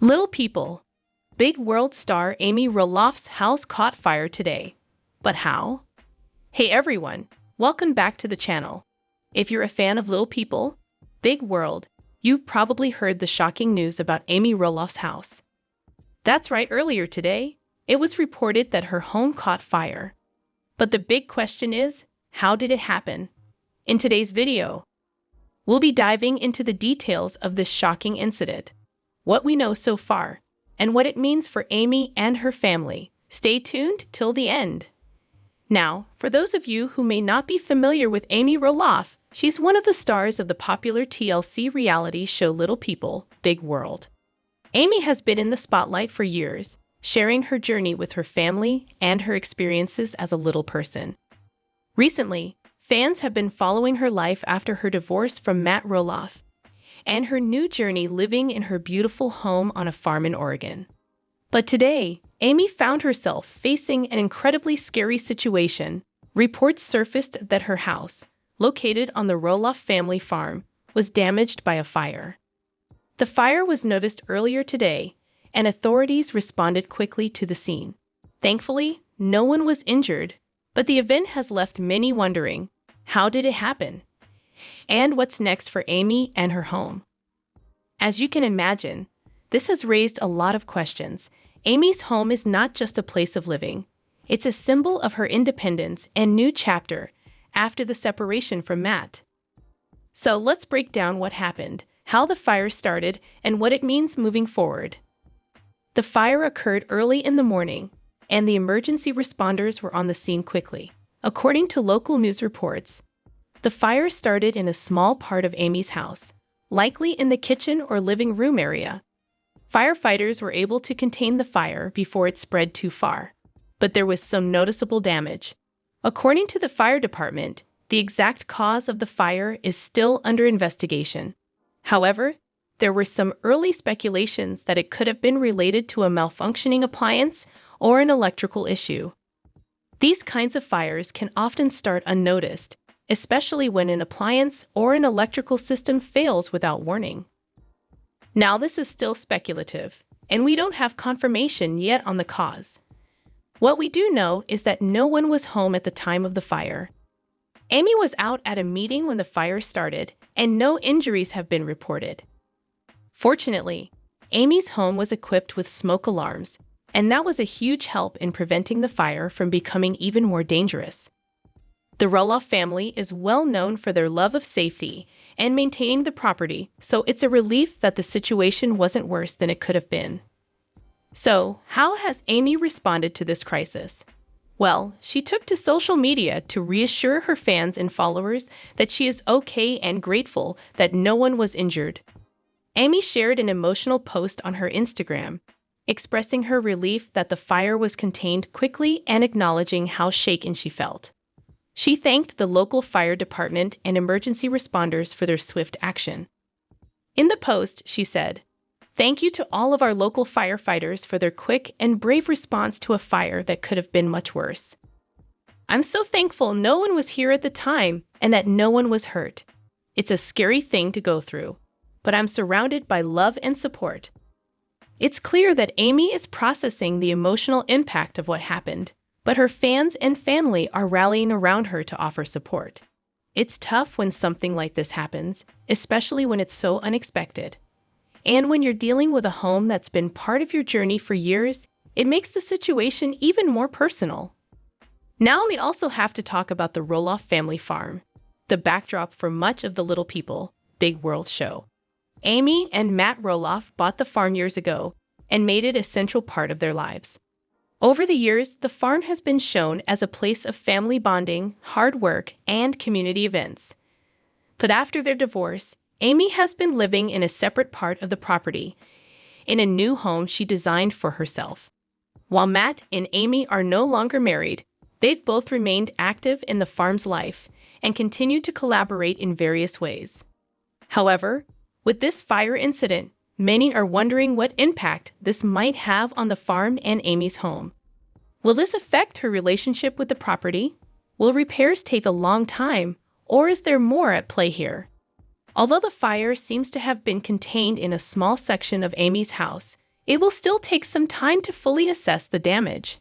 Little people, big world star Amy Roloff's house caught fire today. But how? Hey everyone, welcome back to the channel. If you're a fan of Little People, Big World, you've probably heard the shocking news about Amy Roloff's house. That's right, earlier today, it was reported that her home caught fire. But the big question is, how did it happen? In today's video, we'll be diving into the details of this shocking incident, what we know so far, and what it means for Amy and her family. Stay tuned till the end. Now, for those of you who may not be familiar with Amy Roloff, she's one of the stars of the popular TLC reality show Little People, Big World. Amy has been in the spotlight for years, sharing her journey with her family and her experiences as a little person. Recently, fans have been following her life after her divorce from Matt Roloff and her new journey living in her beautiful home on a farm in Oregon. But today, Amy found herself facing an incredibly scary situation. Reports surfaced that her house, located on the Roloff family farm, was damaged by a fire. The fire was noticed earlier today, and authorities responded quickly to the scene. Thankfully, no one was injured, but the event has left many wondering, how did it happen? And what's next for Amy and her home? As you can imagine, this has raised a lot of questions. Amy's home is not just a place of living. It's a symbol of her independence and new chapter after the separation from Matt. So let's break down what happened, how the fire started, and what it means moving forward. The fire occurred early in the morning, and the emergency responders were on the scene quickly. According to local news reports, the fire started in a small part of Amy's house, likely in the kitchen or living room area. Firefighters were able to contain the fire before it spread too far, but there was some noticeable damage. According to the fire department, the exact cause of the fire is still under investigation. However, there were some early speculations that it could have been related to a malfunctioning appliance or an electrical issue. These kinds of fires can often start unnoticed, especially when an appliance or an electrical system fails without warning. Now, this is still speculative, and we don't have confirmation yet on the cause. What we do know is that no one was home at the time of the fire. Amy was out at a meeting when the fire started, and no injuries have been reported. Fortunately, Amy's home was equipped with smoke alarms, and that was a huge help in preventing the fire from becoming even more dangerous. The Roloff family is well known for their love of safety and maintaining the property, so it's a relief that the situation wasn't worse than it could have been. So, how has Amy responded to this crisis? Well, she took to social media to reassure her fans and followers that she is okay and grateful that no one was injured. Amy shared an emotional post on her Instagram, expressing her relief that the fire was contained quickly and acknowledging how shaken she felt. She thanked the local fire department and emergency responders for their swift action. In the post, she said, "Thank you to all of our local firefighters for their quick and brave response to a fire that could have been much worse. I'm so thankful no one was here at the time and that no one was hurt. It's a scary thing to go through, but I'm surrounded by love and support." It's clear that Amy is processing the emotional impact of what happened, but her fans and family are rallying around her to offer support. It's tough when something like this happens, especially when it's so unexpected. And when you're dealing with a home that's been part of your journey for years, it makes the situation even more personal. Now we also have to talk about the Roloff family farm, the backdrop for much of the Little People, Big World show. Amy and Matt Roloff bought the farm years ago and made it a central part of their lives. Over the years, the farm has been shown as a place of family bonding, hard work, and community events. But after their divorce, Amy has been living in a separate part of the property, in a new home she designed for herself. While Matt and Amy are no longer married, they've both remained active in the farm's life and continue to collaborate in various ways. However, with this fire incident, many are wondering what impact this might have on the farm and Amy's home. Will this affect her relationship with the property? Will repairs take a long time, or is there more at play here? Although the fire seems to have been contained in a small section of Amy's house, it will still take some time to fully assess the damage.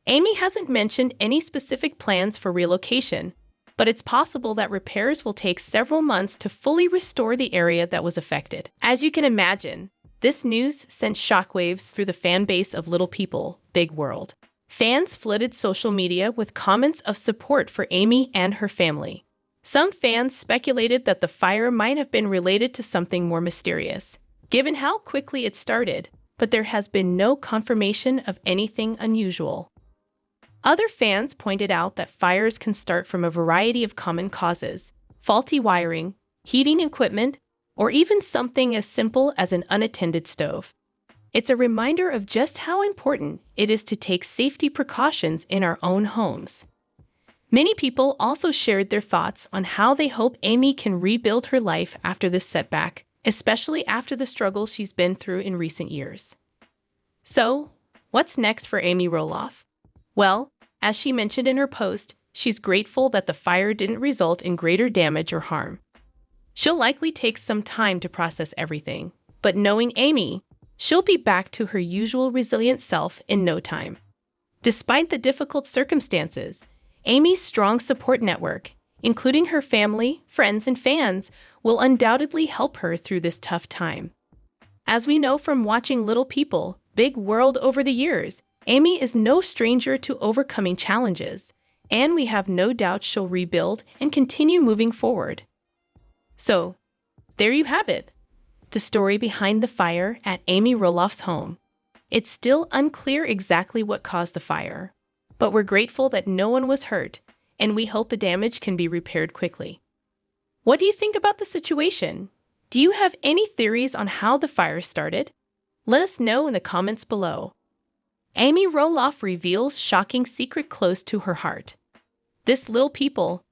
Amy hasn't mentioned any specific plans for relocation, but it's possible that repairs will take several months to fully restore the area that was affected. As you can imagine, this news sent shockwaves through the fan base of Little People, Big World. Fans flooded social media with comments of support for Amy and her family. Some fans speculated that the fire might have been related to something more mysterious, given how quickly it started, but there has been no confirmation of anything unusual. Other fans pointed out that fires can start from a variety of common causes: faulty wiring, heating equipment, or even something as simple as an unattended stove. It's a reminder of just how important it is to take safety precautions in our own homes. Many people also shared their thoughts on how they hope Amy can rebuild her life after this setback, especially after the struggles she's been through in recent years. So, what's next for Amy Roloff? Well, as she mentioned in her post, she's grateful that the fire didn't result in greater damage or harm. She'll likely take some time to process everything, but knowing Amy, she'll be back to her usual resilient self in no time. Despite the difficult circumstances, Amy's strong support network, including her family, friends, and fans, will undoubtedly help her through this tough time. As we know from watching Little People, Big World over the years, Amy is no stranger to overcoming challenges, and we have no doubt she'll rebuild and continue moving forward. So, there you have it, the story behind the fire at Amy Roloff's home. It's still unclear exactly what caused the fire, but we're grateful that no one was hurt, and we hope the damage can be repaired quickly. What do you think about the situation? Do you have any theories on how the fire started? Let us know in the comments below. Amy Roloff reveals shocking secret close to her heart. This Little People,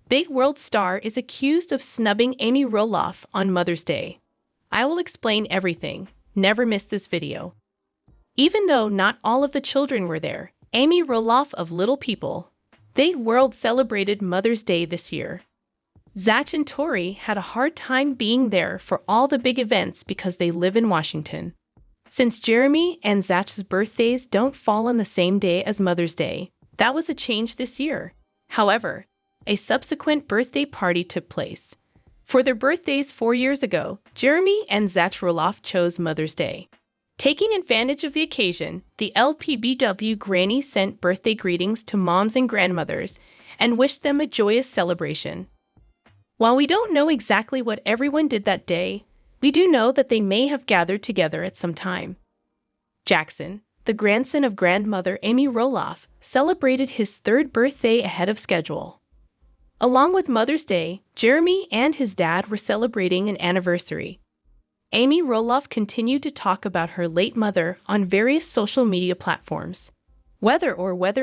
Big World star is accused of snubbing Amy Roloff on Mother's Day. I will explain everything. Never miss this video. Even though not all of the children were there, Amy Roloff of Little People, Big World celebrated Mother's Day this year. Zach and Tori had a hard time being there for all the big events because they live in Washington. Since Jeremy and Zach's birthdays don't fall on the same day as Mother's Day, that was a change this year. However, a subsequent birthday party took place. For their birthdays 4 years ago, Jeremy and Zach Roloff chose Mother's Day. Taking advantage of the occasion, the Lpbw granny sent birthday greetings to moms and grandmothers and wished them a joyous celebration. While we don't know exactly what everyone did that day, we do know that they may have gathered together at some time. Jackson, the grandson of grandmother Amy Roloff, celebrated his 3rd birthday ahead of schedule. Along with Mother's Day, Jeremy and his dad were celebrating an anniversary. Amy Roloff continued to talk about her late mother on various social media platforms. Whether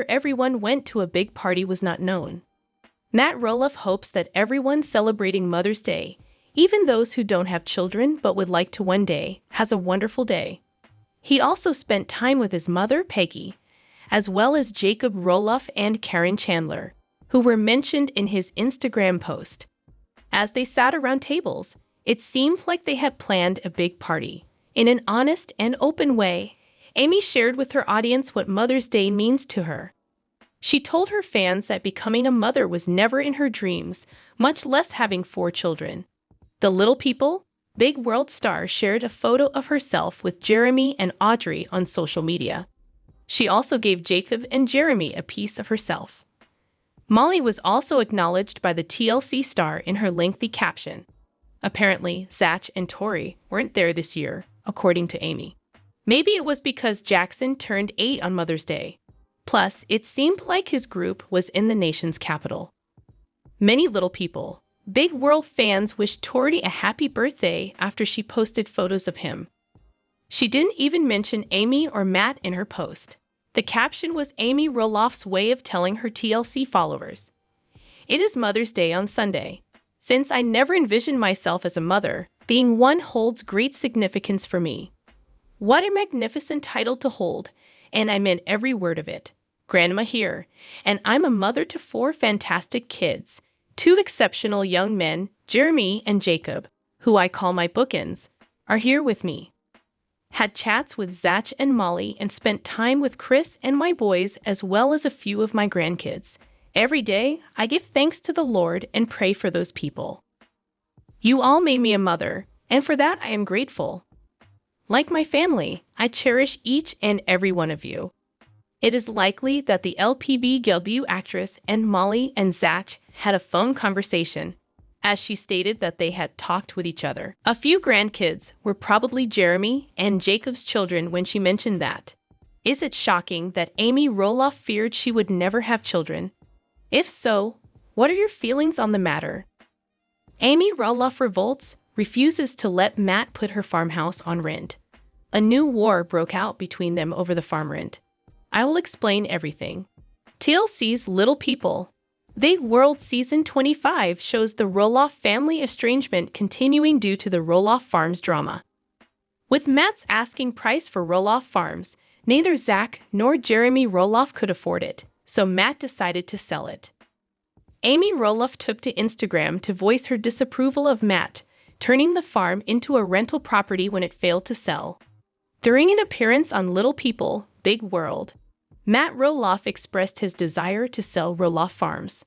everyone went to a big party was not known. Matt Roloff hopes that everyone celebrating Mother's Day, even those who don't have children but would like to one day, has a wonderful day. He also spent time with his mother, Peggy, as well as Jacob Roloff and Karen Chandler, who were mentioned in his Instagram post. As they sat around tables, it seemed like they had planned a big party. In an honest and open way, Amy shared with her audience what Mother's Day means to her. She told her fans that becoming a mother was never in her dreams, much less having 4 children. The Little People, Big World star shared a photo of herself with Jeremy and Audrey on social media. She also gave Jacob and Jeremy a piece of herself. Molly was also acknowledged by the TLC star in her lengthy caption. Apparently, Zach and Tori weren't there this year, according to Amy. Maybe it was because Jackson turned 8 on Mother's Day. Plus, it seemed like his group was in the nation's capital. Many Little People, Big World fans wished Tori a happy birthday after she posted photos of him. She didn't even mention Amy or Matt in her post. The caption was Amy Roloff's way of telling her TLC followers, "It is Mother's Day on Sunday. Since I never envisioned myself as a mother, being one holds great significance for me. What a magnificent title to hold, and I meant every word of it. Grandma here, and I'm a mother to 4 fantastic kids, 2 exceptional young men, Jeremy and Jacob, who I call my bookends, are here with me. had chats with Zach and Molly, and spent time with Chris and my boys as well as a few of my grandkids. Every day, I give thanks to the Lord and pray for those people. You all made me a mother, and for that I am grateful. Like my family, I cherish each and every one of you. It is likely that the Lpbw actress and Molly and Zach had a phone conversation, as she stated that they had talked with each other. A few grandkids were probably Jeremy and Jacob's children when she mentioned that. Is it shocking that Amy Roloff feared she would never have children? If so, what are your feelings on the matter? Amy Roloff revolts, refuses to let Matt put her farmhouse on rent. A new war broke out between them over the farm rent. I will explain everything. TLC's Little People. Big World Season 25 shows the Roloff family estrangement continuing due to the Roloff Farms drama. With Matt's asking price for Roloff Farms, neither Zach nor Jeremy Roloff could afford it, so Matt decided to sell it. Amy Roloff took to Instagram to voice her disapproval of Matt, turning the farm into a rental property when it failed to sell. During an appearance on Little People, Big World, Matt Roloff expressed his desire to sell Roloff Farms.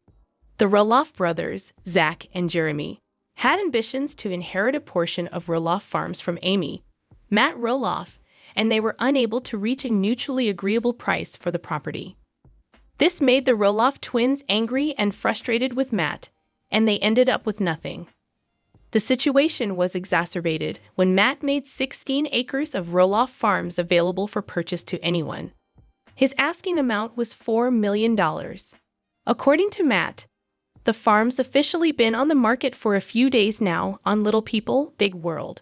The Roloff brothers, Zach and Jeremy, had ambitions to inherit a portion of Roloff Farms from Amy, Matt Roloff, and they were unable to reach a mutually agreeable price for the property. This made the Roloff twins angry and frustrated with Matt, and they ended up with nothing. The situation was exacerbated when Matt made 16 acres of Roloff Farms available for purchase to anyone. His asking amount was $4 million. According to Matt, the farm's officially been on the market for a few days now on Little People, Big World.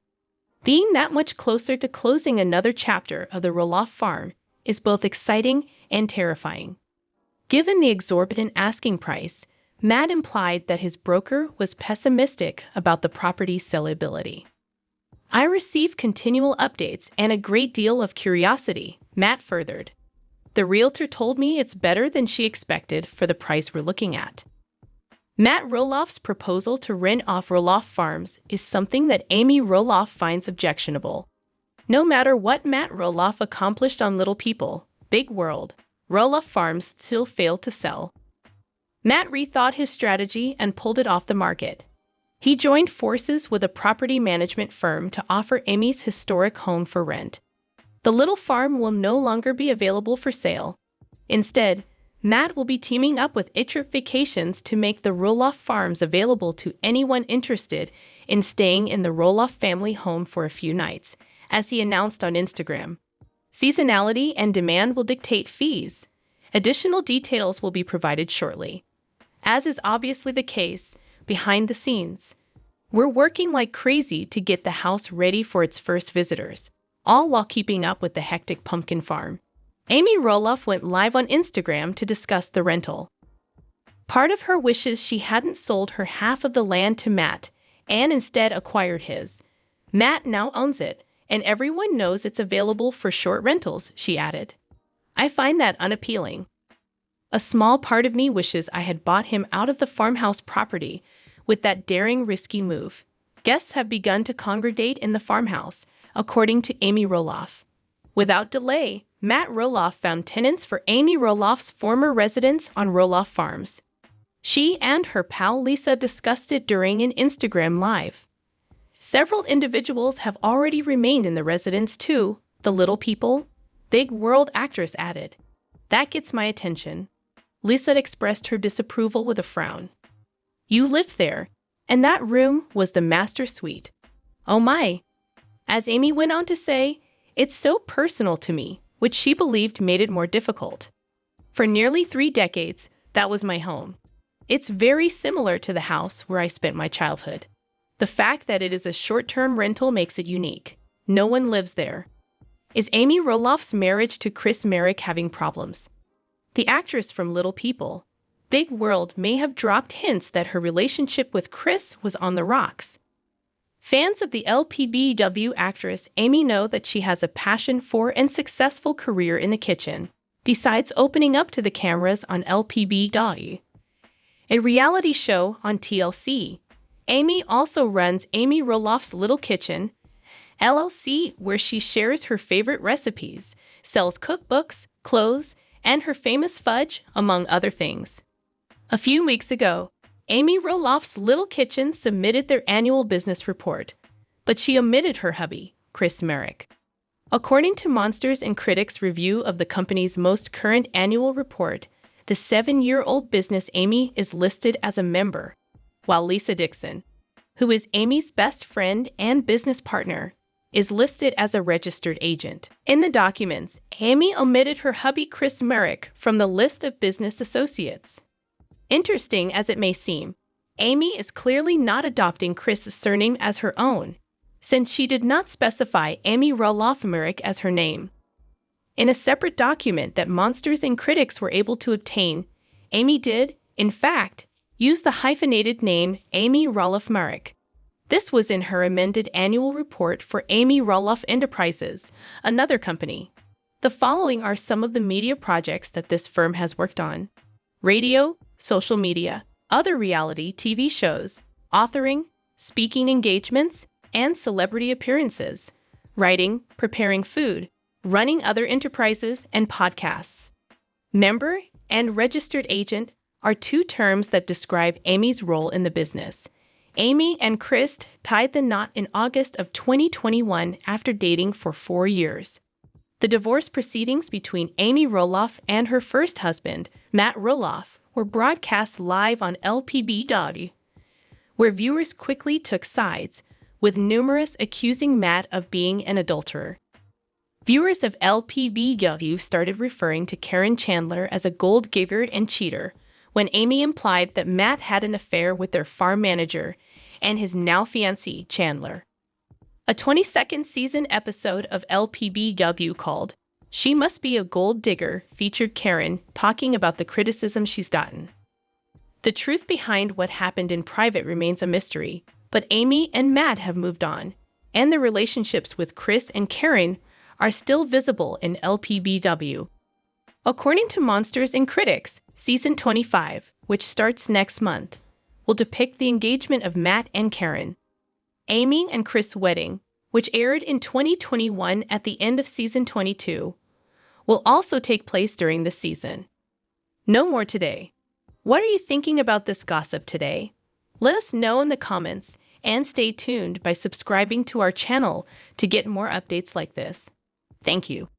Being that much closer to closing another chapter of the Roloff farm is both exciting and terrifying. Given the exorbitant asking price, Matt implied that his broker was pessimistic about the property's sellability. I receive continual updates and a great deal of curiosity, Matt furthered. The realtor told me it's better than she expected for the price we're looking at. Matt Roloff's proposal to rent off Roloff Farms is something that Amy Roloff finds objectionable. No matter what Matt Roloff accomplished on Little People, Big World, Roloff Farms still failed to sell. Matt rethought his strategy and pulled it off the market. He joined forces with a property management firm to offer Amy's historic home for rent. The little farm will no longer be available for sale. Instead, Matt will be teaming up with Trip Vacations to make the Roloff Farms available to anyone interested in staying in the Roloff family home for a few nights, as he announced on Instagram. Seasonality and demand will dictate fees. Additional details will be provided shortly. As is obviously the case, behind the scenes, we're working like crazy to get the house ready for its first visitors, all while keeping up with the hectic pumpkin farm. Amy Roloff went live on Instagram to discuss the rental. Part of her wishes she hadn't sold her half of the land to Matt and instead acquired his. Matt now owns it, and everyone knows it's available for short rentals, she added. I find that unappealing. A small part of me wishes I had bought him out of the farmhouse property with that daring, risky move. Guests have begun to congregate in the farmhouse, according to Amy Roloff. Without delay, Matt Roloff found tenants for Amy Roloff's former residence on Roloff Farms. She and her pal Lisa discussed it during an Instagram Live. Several individuals have already remained in the residence too, the Little People, Big World actress added. That gets my attention. Lisa expressed her disapproval with a frown. You lived there, and that room was the master suite. Oh my. As Amy went on to say, it's so personal to me, which she believed made it more difficult. For nearly 3 decades, that was my home. It's very similar to the house where I spent my childhood. The fact that it is a short-term rental makes it unique. No one lives there. Is Amy Roloff's marriage to Chris Merrick having problems? The actress from Little People, Big World may have dropped hints that her relationship with Chris was on the rocks. Fans of the Lpbw actress Amy know that she has a passion for and successful career in the kitchen, besides opening up to the cameras on Lpbw, a reality show on TLC. Amy also runs Amy Roloff's Little Kitchen, LLC, where she shares her favorite recipes, sells cookbooks, clothes, and her famous fudge, among other things. A few weeks ago, Amy Roloff's Little Kitchen submitted their annual business report, but she omitted her hubby, Chris Merrick. According to Monsters and Critics' review of the company's most current annual report, the 7-year-old business Amy is listed as a member, while Lisa Dixon, who is Amy's best friend and business partner, is listed as a registered agent. In the documents, Amy omitted her hubby Chris Merrick from the list of business associates. Interesting as it may seem, Amy is clearly not adopting Chris' surname as her own, since she did not specify Amy Roloff Merrick as her name. In a separate document that Monsters and Critics were able to obtain, Amy did, in fact, use the hyphenated name Amy Roloff Merrick. This was in her amended annual report for Amy Roloff Enterprises, another company. The following are some of the media projects that this firm has worked on: radio, social media, other reality TV shows, authoring, speaking engagements, and celebrity appearances, writing, preparing food, running other enterprises, and podcasts. Member and registered agent are two terms that describe Amy's role in the business. Amy and Chris tied the knot in August of 2021 after dating for 4 years. The divorce proceedings between Amy Roloff and her first husband, Matt Roloff, were broadcast live on Lpbw, where viewers quickly took sides, with numerous accusing Matt of being an adulterer. Viewers of Lpbw started referring to Karen Chandler as a gold digger and cheater when Amy implied that Matt had an affair with their farm manager and his now-fiancée, Chandler. A 22nd season episode of Lpbw called "She Must Be a Gold Digger" featured Karen talking about the criticism she's gotten. The truth behind what happened in private remains a mystery, but Amy and Matt have moved on, and their relationships with Chris and Karen are still visible in Lpbw. According to Monsters and Critics, Season 25, which starts next month, will depict the engagement of Matt and Karen. Amy and Chris' wedding, which aired in 2021 at the end of Season 22, will also take place during this season. No more today. What are you thinking about this gossip today? Let us know in the comments, and stay tuned by subscribing to our channel to get more updates like this. Thank you.